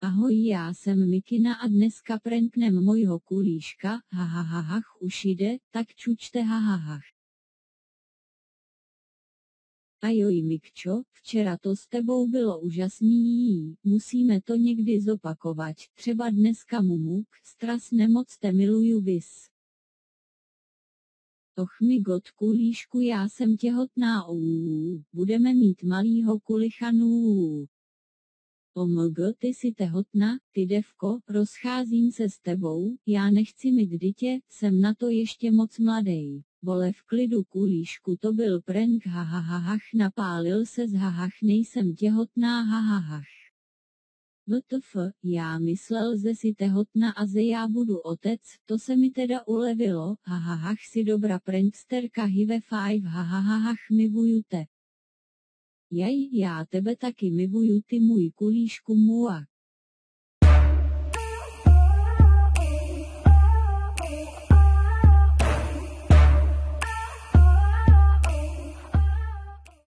Ahoj, já jsem Mikina a dneska pranknem mojho kulíška, hahahahach, už jde, tak čučte hahahach. Ajoj Mikčo, včera to s tebou bylo úžasný, musíme to někdy zopakovat, třeba dneska mumuk, strasne moc te miluju vis. Och mi god kulíšku, já jsem těhotná, budeme mít malýho kulichanu. OMG, ty jsi tehotná, ty devko, rozcházím se s tebou, já nechci mít dítě, jsem na to ještě moc mladej. Vole v klidu kulíšku, to byl prank, hahahahach, napálil se z hahach, nejsem těhotná, hahahach. WTF, já myslel, že jsi tehotná a že já budu otec, to se mi teda ulevilo, hahahach, si dobrá pranksterka hive 5, hahahahach, miluju te. Jaj, já tebe taky miluju, ty můj kulíšku muak.